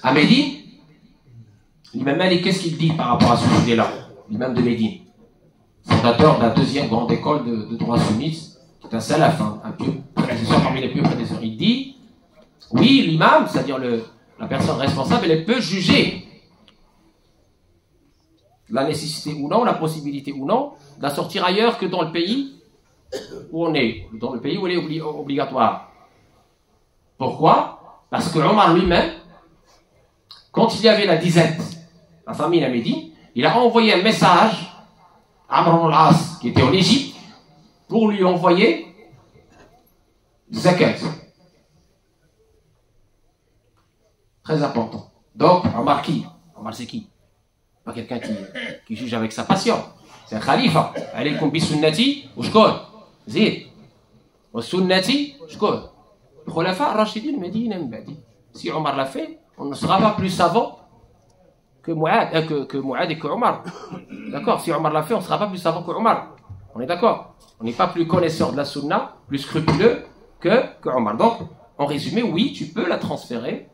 à Médine, l'imam Malik, qu'est-ce qu'il dit par rapport à ce sujet-là? L'imam de Médine, fondateur de la deuxième grande école de droit sunnite, qui est un salaf, un pieux prédécesseur parmi les pieux prédécesseurs. Il dit, oui, l'imam, c'est-à-dire la personne responsable, elle peut juger la nécessité ou non, la possibilité ou non, d'en sortir ailleurs que dans le pays où on est, dans le pays où elle est obligatoire. Pourquoi? Parce que Omar lui-même, quand il y avait la disette, la famine à Médine, il a envoyé un message à Amr ibn al-As, qui était en Égypte, pour lui envoyer zakat. Très important. Donc, Omar qui? Omar c'est qui? Pas quelqu'un qui juge avec sa passion. C'est un khalifa. Alaykum bi sunnati ou shkor. Zid. Wa sunnati shkor. Khulafa Rashidin Médine Mbadi. Si Omar l'a fait, on ne sera pas plus savant que Mouad et que Omar. D'accord? Si Omar l'a fait, on ne sera pas plus savant que Omar. On est d'accord? On n'est pas plus connaisseur de la sunna, plus scrupuleux que Omar. Donc, en résumé, oui, tu peux la transférer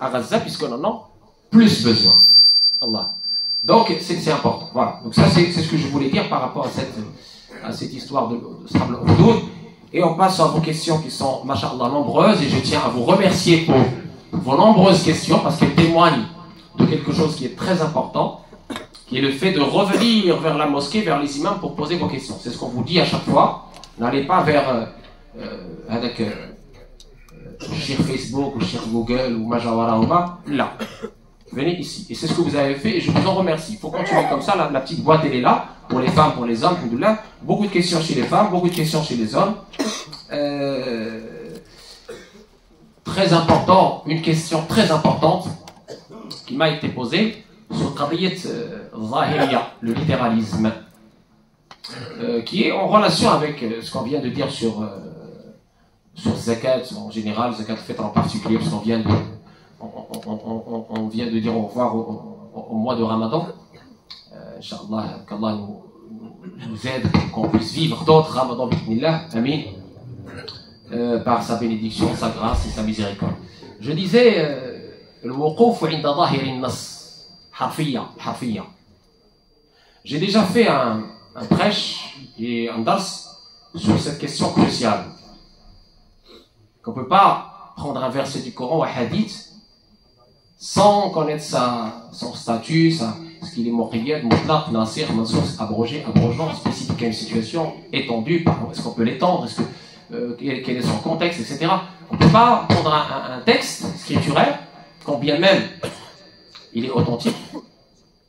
à Gaza puisqu'on en a plus besoin. Allah. Donc, c'est important. Voilà. Donc, ça, c'est ce que je voulais dire par rapport à cette histoire de Sable Houdoud. Et on passe à vos questions qui sont, machallah, nombreuses. Et je tiens à vous remercier pour vos nombreuses questions parce qu'elles témoignent de quelque chose qui est très important, qui est le fait de revenir vers la mosquée, vers les imams pour poser vos questions. C'est ce qu'on vous dit à chaque fois. N'allez pas vers avec sur Facebook ou sur Google ou Majawara ou pas. Là. Venez ici. Et c'est ce que vous avez fait et je vous en remercie. Il faut continuer comme ça. La petite boîte, elle est là. Pour les femmes, pour les hommes. Beaucoup de questions chez les femmes, beaucoup de questions chez les hommes. Très important, une question très importante qui m'a été posée sur Qadiyat Zahiriya, le littéralisme, qui est en relation avec ce qu'on vient de dire sur Zakat en général, Zakat Fitr en particulier, parce qu'on vient de dire au revoir au mois de Ramadan. Inch'Allah, qu'Allah nous aide, qu'on puisse vivre d'autres Ramadan, bismillah, amin, par sa bénédiction, sa grâce et sa miséricorde. Je disais, le wuquf inda zahiri an-nas, harfiya. J'ai déjà fait un prêche et un dars sur cette question cruciale. Qu'on ne peut pas prendre un verset du Coran ou un hadith sans connaître son statut, ce qu'il est muqayyad, mutlaq, nasir, mansour, abrogé, abrogeant, spécifique à une situation étendue. Est-ce qu'on peut l'étendre? Quel est son contexte, etc. On ne peut pas prendre un texte scripturaire, quand bien même il est authentique,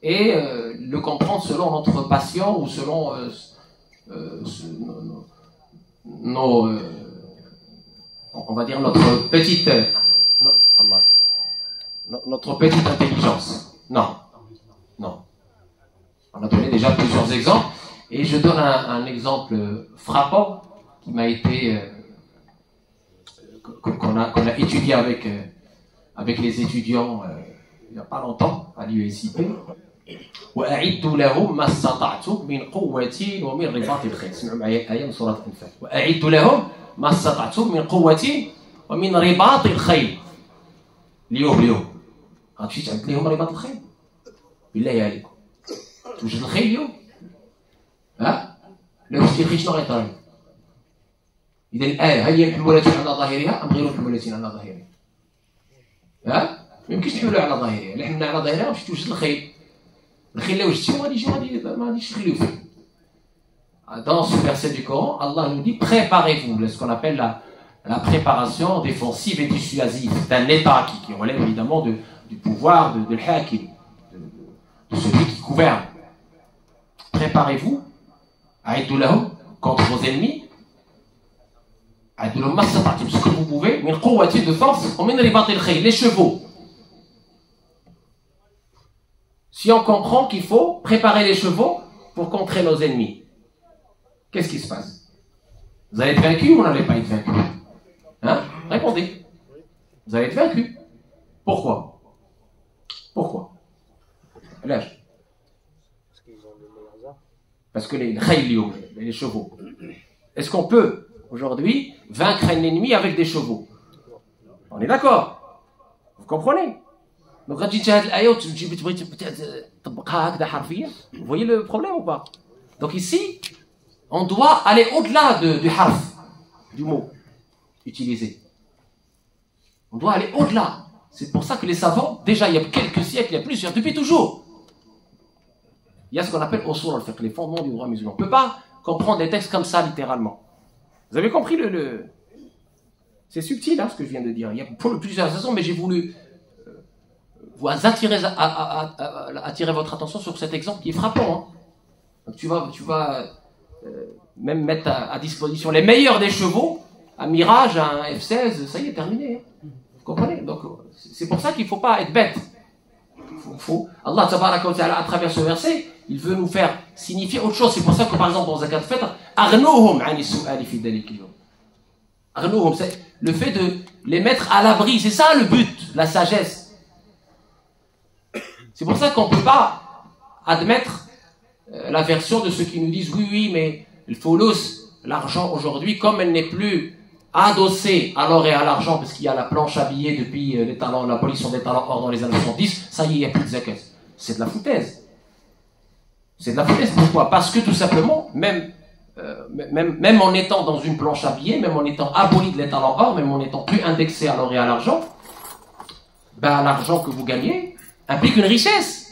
et le comprendre selon notre passion ou selon on va dire notre petite intelligence. Non. On a donné déjà plusieurs exemples et je donne un exemple frappant qui m'a été qu'on a étudié avec les étudiants il n'y a pas longtemps à l'USIP. وأعدوا لهم ما استطعتم من قوة ومن رباط الخيل. اسمعوا معي آية من سورة الأنفال. وأعدوا لهم ما استطعتم من قوة ومن رباط الخيل. اليوم غتمشي تعد لهم رباط الخيل بالله عليكم توجد الخيل اليوم لا مشكل الخيل شنو غيطرى إذا الآية هل هي محمولة على ظاهرها أم غير محمولة على ظاهرها ما يمكنش نحملوها على ظاهرها إلا حملنا على ظاهرها باش توجد الخيل لا وجدتيه ما غاديش يخليو فيه. Dans ce verset du Coran, Allah nous dit préparez-vous, ce qu'on appelle la préparation défensive et dissuasive d'un État qui relève évidemment du pouvoir de l'hakim, de celui qui gouverne. Préparez-vous, a'iddu lahum contre vos ennemis. Ce que vous pouvez, de force, les chevaux. Si on comprend qu'il faut préparer les chevaux pour contrer nos ennemis, qu'est-ce qui se passe? Vous allez être vaincu ou vous n'allez pas être vaincu? Hein? Répondez. Vous allez être vaincu. Pourquoi? Pourquoi? L'âge. Parce que les chevaux. Est-ce qu'on peut aujourd'hui vaincre un ennemi avec des chevaux? On est d'accord? Vous comprenez? Donc, vous voyez le problème ou pas? Donc ici, on doit aller au-delà du harf, du mot utilisé. On doit aller au-delà. C'est pour ça que les savants, déjà il y a quelques siècles, il y a plusieurs, depuis toujours, il y a ce qu'on appelle usul al-fiqh, les fondements du droit musulman. On ne peut pas comprendre les textes comme ça littéralement. Vous avez compris C'est subtil hein, ce que je viens de dire. Il y a plusieurs raisons, mais j'ai voulu vous attirer votre attention sur cet exemple qui est frappant. Hein. Donc tu vas même mettre à disposition les meilleurs des chevaux, un Mirage, un F16, ça y est, terminé. Hein. Vous comprenez? Donc c'est pour ça qu'il ne faut pas être bête. Allah tabaraka wa ta'ala, à travers ce verset, il veut nous faire signifier autre chose. C'est pour ça que par exemple dans Zakat al-Fitr, c'est le fait de les mettre à l'abri. C'est ça le but, la sagesse. C'est pour ça qu'on ne peut pas admettre la version de ceux qui nous disent oui, mais il faut l'argent aujourd'hui, comme elle n'est plus adossée à l'or et à l'argent, parce qu'il y a la planche à billets depuis l'abolition des talents or dans les années 70, ça y est, il n'y a plus de zakat. C'est de la foutaise. C'est de la foutaise. Pourquoi? Parce que tout simplement, même en étant dans une planche à billets, même en étant aboli de l'état en or, même en étant plus indexé à l'or et à l'argent, ben, l'argent que vous gagnez implique une richesse.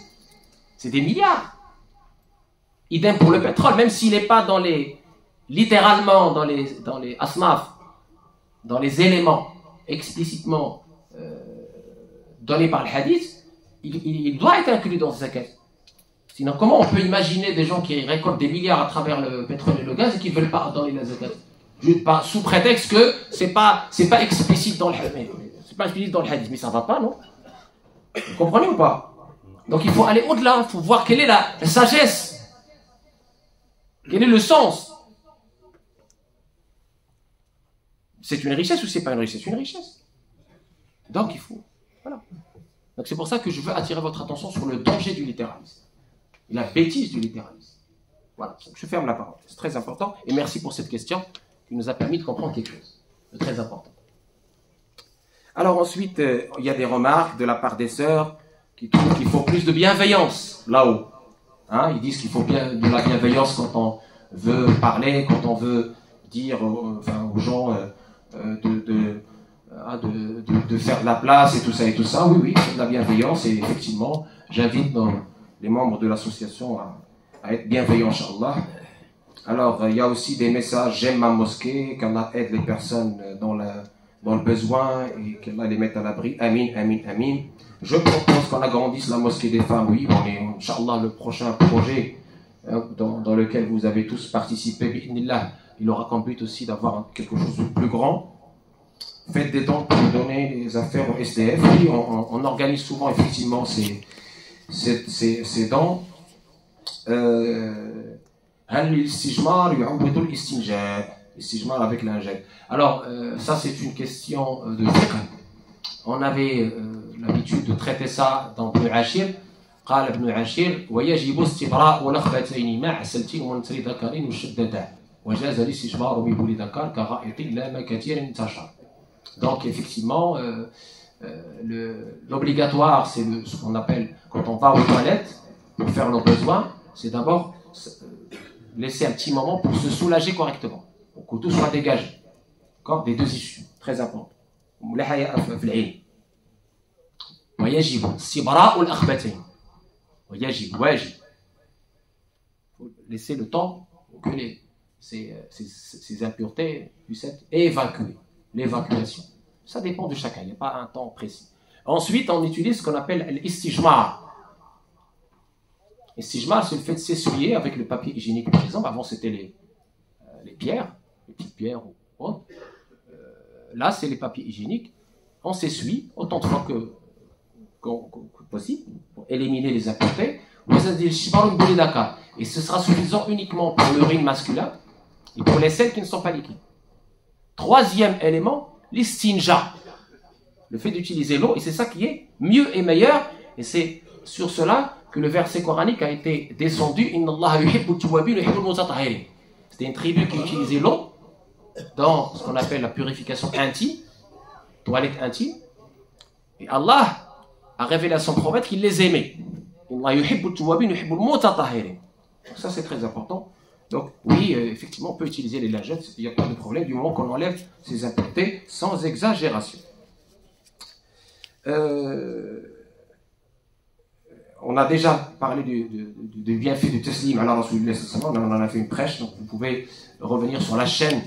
C'est des milliards. Idem pour le pétrole, même s'il n'est pas littéralement dans les asnaf, dans les éléments explicitement donnés par le hadith, il doit être inclus dans ce zakat. Sinon, comment on peut imaginer des gens qui récoltent des milliards à travers le pétrole et le gaz et qui ne veulent pas donner la zakat? Juste sous prétexte que c'est pas explicite dans le hadith. C'est pas explicite dans le hadith, mais ça va pas, non? Vous comprenez ou pas? Donc il faut aller au-delà, il faut voir quelle est la sagesse. Quel est le sens? C'est une richesse ou c'est pas une richesse? C'est une richesse. Donc il faut. Voilà. Donc c'est pour ça que je veux attirer votre attention sur le danger du littéralisme. Et la bêtise du littéralisme. Voilà. Donc je ferme la parole. C'est très important. Et merci pour cette question qui nous a permis de comprendre quelque chose de très important. Alors ensuite, il y a des remarques de la part des sœurs qui trouvent qu'il faut plus de bienveillance là-haut. Hein, ils disent qu'il faut de la bienveillance quand on veut parler, quand on veut dire aux gens de faire de la place et tout ça et tout ça. Oui, c'est de la bienveillance et effectivement, j'invite les membres de l'association à être bienveillants, Inch'Allah. Alors, il y a aussi des messages, j'aime ma mosquée, qu'Allah aide les personnes dans le besoin et qu'Allah les mette à l'abri. Amin, amin, amin. Je propose qu'on agrandisse la mosquée des femmes. Oui, on est, Inch'Allah, le prochain projet dans lequel vous avez tous participé, bi'idhnillah, il aura comme but aussi d'avoir quelque chose de plus grand. Faites des dons pour donner les affaires au SDF. Oui, on organise souvent effectivement ces dons. L'istijmar avec l'ingène. Alors, ça c'est une question de fiqh. On avait l'habitude de traiter ça dans Ibn Ashir. قال ابن عاشر ويجب استبراء الأخبتين مع عسلتين ومنتري ذكرين مشددا وجاز الاستجمار ببول ذكر كغائط لا ما كثير انتشر. Donc effectivement, l'obligatoire, c'est ce qu'on appelle, quand on va aux toilettes pour faire nos besoins, c'est d'abord laisser un petit moment pour se soulager correctement, pour que tout soit dégagé. D'accord? Des deux issues, très important. ويجب استبراء الأخبتين. ويجب, واجب. Il faut laisser le temps pour que ces impuretés puissent être évacuées. L'évacuation. Ça dépend de chacun, il n'y a pas un temps précis. Ensuite, on utilise ce qu'on appelle l'istijmar. L'istijmar, c'est le fait de s'essuyer avec le papier hygiénique, par exemple. Avant, c'était les pierres, les petites pierres ou autres. Là, c'est les papiers hygiéniques. On s'essuie autant de fois que possible pour éliminer les impuretés. Et ce sera suffisant uniquement pour l'urine masculin et pour les selles qui ne sont pas liquides. Troisième élément, l'istinja. Le fait d'utiliser l'eau, et c'est ça qui est mieux et meilleur. Et c'est sur cela que le verset coranique a été descendu. C'était une tribu qui utilisait l'eau dans ce qu'on appelle la purification intime, toilette intime. Et Allah a révélé à son prophète qu'il les aimait. Ça c'est très important. Donc oui, effectivement, on peut utiliser les lingettes, il n'y a pas de problème du moment qu'on enlève ces impuretés sans exagération. On a déjà parlé du bienfait du Taslim ala Rasulillah, on en a fait une prêche, donc vous pouvez revenir sur la chaîne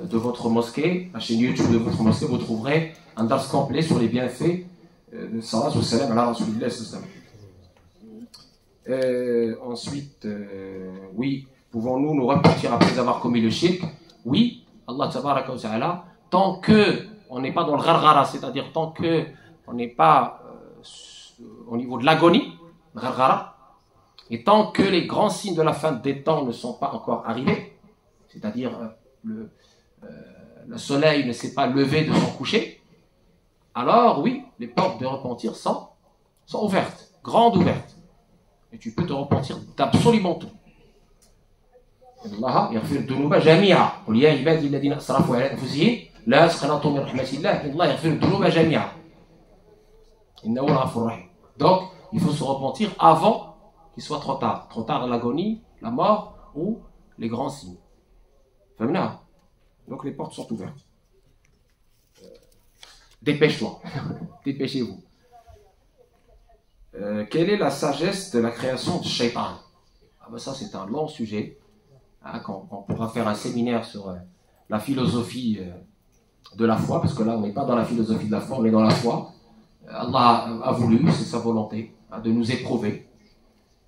de votre mosquée, la chaîne YouTube de votre mosquée, vous trouverez un dars complet sur les bienfaits de Salat wa salam ala Rasulillah. Ensuite, oui, pouvons-nous nous repentir après avoir commis le shirk? Oui, Allah tabaraka wa ta'ala, tant que on n'est pas dans le gharghara, c'est-à-dire tant que on n'est pas au niveau de l'agonie, gharghara, et tant que les grands signes de la fin des temps ne sont pas encore arrivés, c'est-à-dire le soleil ne s'est pas levé de son coucher, alors oui, les portes de repentir sont ouvertes, grandes ouvertes. Et tu peux te repentir d'absolument tout. Allah yaghfir ad-dunuba jami'a. Qul ya ibadi alladhina asrafu ala anfusihim la taqnatu min rahmatillah. Allah yaghfir ad-dunuba jami'a. Innahu ghafurur rahim. Donc, il faut se repentir avant qu'il soit trop tard. Trop tard dans l'agonie, la mort ou les grands signes. Famina. Donc les portes sont ouvertes. Dépêche-toi. Dépêchez-vous. Quelle est la sagesse de la création de Shaitan? Ça c'est un long sujet. On pourra faire un séminaire sur la philosophie de la foi, parce que là on n'est pas dans la philosophie de la foi, on est dans la foi. Allah a voulu, c'est sa volonté, de nous éprouver.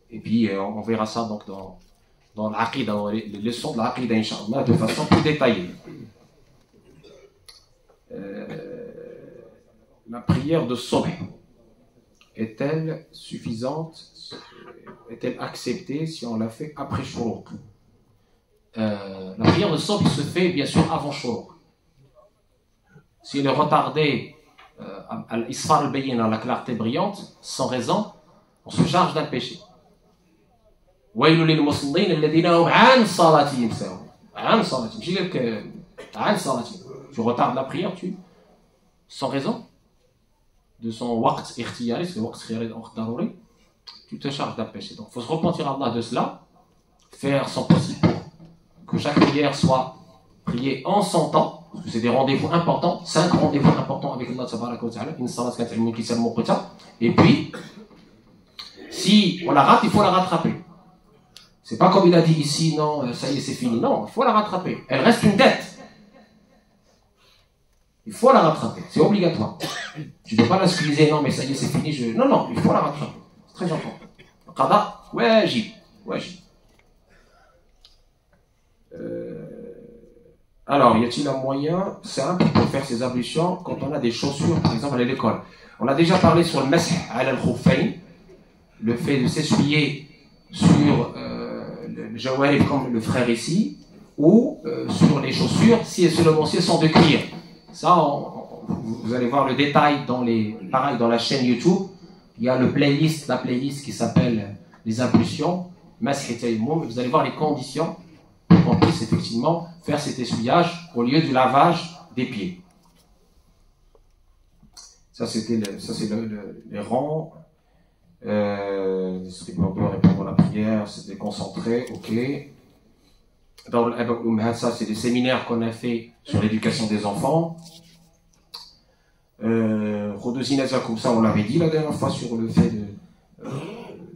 Et puis on verra ça donc dans l'aqida, dans les leçons de l'aqida, Inch'Allah, de façon plus détaillée. La prière de Subh est-elle suffisante? Est-elle acceptée si on la fait après Shuruq? La prière de Subh se fait bien sûr avant Shuruq. Si elle est retardée à l'Isfar al-Bayyin, à la clarté brillante, sans raison, on se charge d'un péché. وَيْلٌ لِلْمُصَلِّينَ الَّذِينَ هُمْ عَنْ صَلَاتِهِمْ سَاهُونَ. عَنْ صَلَاتِهِمْ. Je dis que عَنْ صَلَاتِهِمْ. Tu retardes la prière, sans raison, de son waqt ikhtiyari, c'est le waqt ikhtiyari daruri, tu te charges d'un péché. Donc il faut se repentir à Allah de cela, faire son possible pour que chaque prière soit priée en son temps, parce que c'est des rendez-vous importants, 5 rendez-vous importants avec Allah tabaraka wa ta'ala, et puis, si on la rate, il faut la rattraper. C'est pas comme il a dit ici, non, ça y est, c'est fini. Non, il faut la rattraper. Elle reste une dette. Il faut la rattraper, c'est obligatoire. Tu ne peux pas l'excuser, non mais ça y est c'est fini, Non, il faut la rattraper. C'est très important. Qada, wajib. Alors, y a-t-il un moyen simple pour faire ces ablutions quand on a des chaussures, par exemple à l'école? On a déjà parlé sur le masih ala al-khuffayn, le fait de s'essuyer sur le jawarib comme le frère ici, ou sur les chaussures si et seulement si elles sont de cuir. Ça, vous allez voir le détail pareil dans la chaîne YouTube. Il y a la playlist qui s'appelle les ablutions, masih tayammum. Vous allez voir les conditions pour qu'on puisse effectivement faire cet essuyage au lieu du lavage des pieds. Ça, c'est les rangs. On peut répondre à la prière, c'était concentré, ok. Dans ça, c'est des séminaires qu'on a fait sur l'éducation des enfants. Comme ça, on l'avait dit la dernière fois sur le fait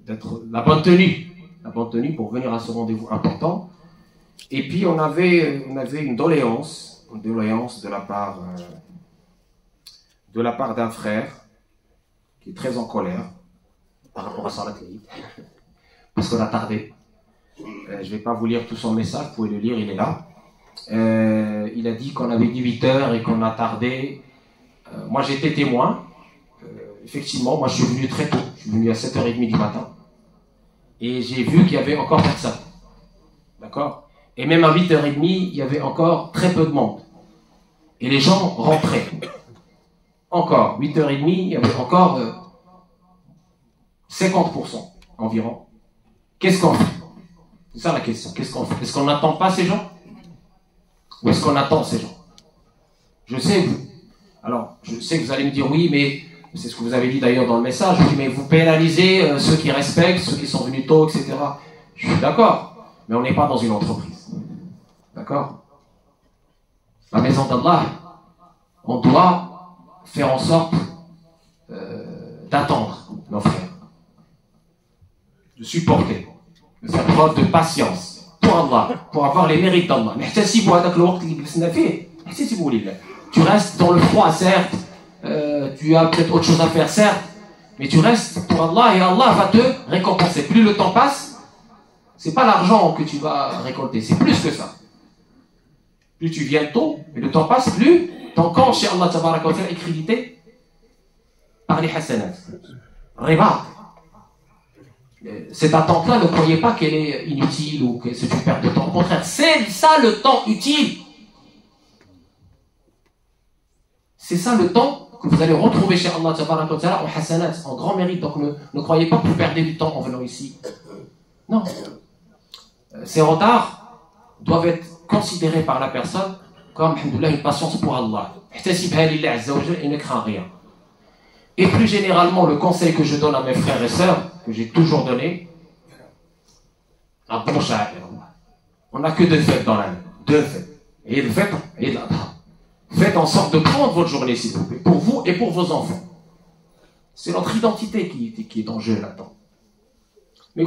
d'être la bonne tenue pour venir à ce rendez-vous important. Et puis on avait une doléance de la part d'un frère qui est très en colère par rapport à Salat al-Eid, parce qu'on a tardé. Je ne vais pas vous lire tout son message, vous pouvez le lire, il est là. Il a dit qu'on avait dit 8 heures et qu'on a tardé. Moi, j'étais témoin. Effectivement, moi, je suis venu très tôt. Je suis venu à 7h30 du matin. Et j'ai vu qu'il y avait encore personne. D'accord? Et même à 8h30, il y avait encore très peu de monde. Et les gens rentraient. Encore, 8h30, il y avait encore 50% environ. Qu'est-ce qu'on fait? C'est ça la question. Qu'est-ce qu'on fait? Est-ce qu'on n'attend pas ces gens? Ou est-ce qu'on attend ces gens? Je sais, vous. Alors, je sais que vous allez me dire oui, mais c'est ce que vous avez dit d'ailleurs dans le message. Oui, mais vous pénalisez ceux qui respectent, ceux qui sont venus tôt, etc. Je suis d'accord. Mais on n'est pas dans une entreprise. D'accord? La maison d'Allah, on doit faire en sorte d'attendre nos frères. De supporter. De faire preuve de patience. Pour Allah. Pour avoir les mérites d'Allah. Tu restes dans le froid, certes. Tu as peut-être autre chose à faire, certes. Mais tu restes pour Allah et Allah va te récompenser. Plus le temps passe, c'est pas l'argent que tu vas récolter. C'est plus que ça. Plus tu viens tôt, et le temps passe, plus ton compte chez Allah tabaraka wa ta'ala est crédité par les hasanat. Riba. Cette attente-là, ne croyez pas qu'elle est inutile ou que c'est une perte de temps. Au contraire, c'est ça le temps utile. C'est ça le temps que vous allez retrouver chez Allah tabaraka wa ta'ala en hasanat, en grand mérite. Donc ne croyez pas que vous perdez du temps en venant ici. Non. Ces retards doivent être considérés par la personne comme, alhamdoulilah, une patience pour Allah. Et ne crains rien. Et plus généralement, le conseil que je donne à mes frères et sœurs, que j'ai toujours donné, on n'a que 2 fêtes dans l'année. 2 fêtes. Et le fête et l'adha. Faites en sorte de prendre votre journée, s'il vous plaît, pour vous et pour vos enfants. C'est notre identité qui est en jeu là-dedans. Mais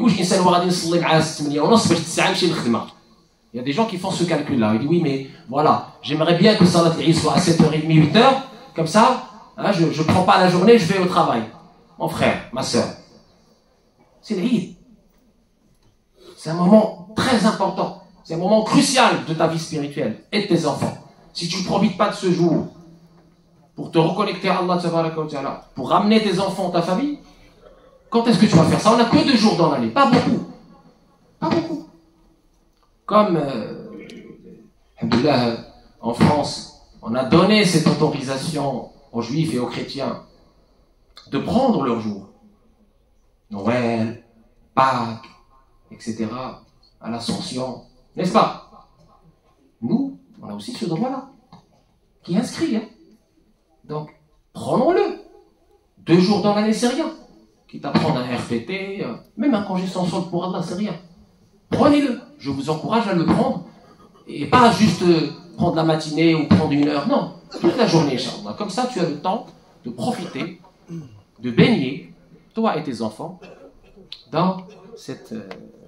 il y a des gens qui font ce calcul-là. Ils disent oui, mais voilà, j'aimerais bien que Salat al-Eid soit à 7h30, 8h, comme ça, hein, je ne prends pas la journée, je vais au travail. Mon frère, ma soeur, c'est l'Eid. C'est un moment très important. C'est un moment crucial de ta vie spirituelle et de tes enfants. Si tu ne profites pas de ce jour pour te reconnecter à Allah, pour ramener tes enfants, ta famille, quand est-ce que tu vas faire ça? On n'a que 2 jours dans l'année, pas beaucoup. Pas beaucoup. Comme, alhamdoulilah, en France, on a donné cette autorisation aux juifs et aux chrétiens de prendre leur jour. Noël, Pâques, etc. à l'Ascension. N'est-ce pas? Nous, on a aussi ce droit-là, qui est inscrit. Hein? Donc, prenons-le. 2 jours dans l'année, c'est rien. Quitte à prendre un RTT, même un congé sans solde pour Allah, c'est rien. Prenez-le. Je vous encourage à le prendre. Et pas juste prendre la matinée ou prendre 1 heure. Non, toute la journée, Inch'Allah. Comme ça, tu as le temps de profiter, de baigner, toi et tes enfants, dans cette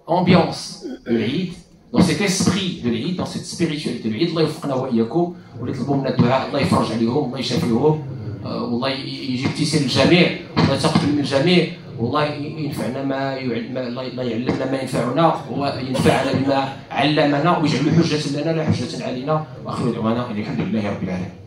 ambiance de l'Eid, dans cet esprit de l'Eid, dans cette spiritualité de l'Eid. Allah yafqna wa iyyakum, wa yatlubu min ad-du'a, Allah yafraj alayhum, Allah yashafihum, والله يجبتسل الجميع والله تقبل من الجميع والله ينفعنا الله يعلمنا ما ينفعنا وينفعنا بما علمنا ويجعل حجة لنا لا حجة علينا واخر دعوانا الحمد لله رب العالمين.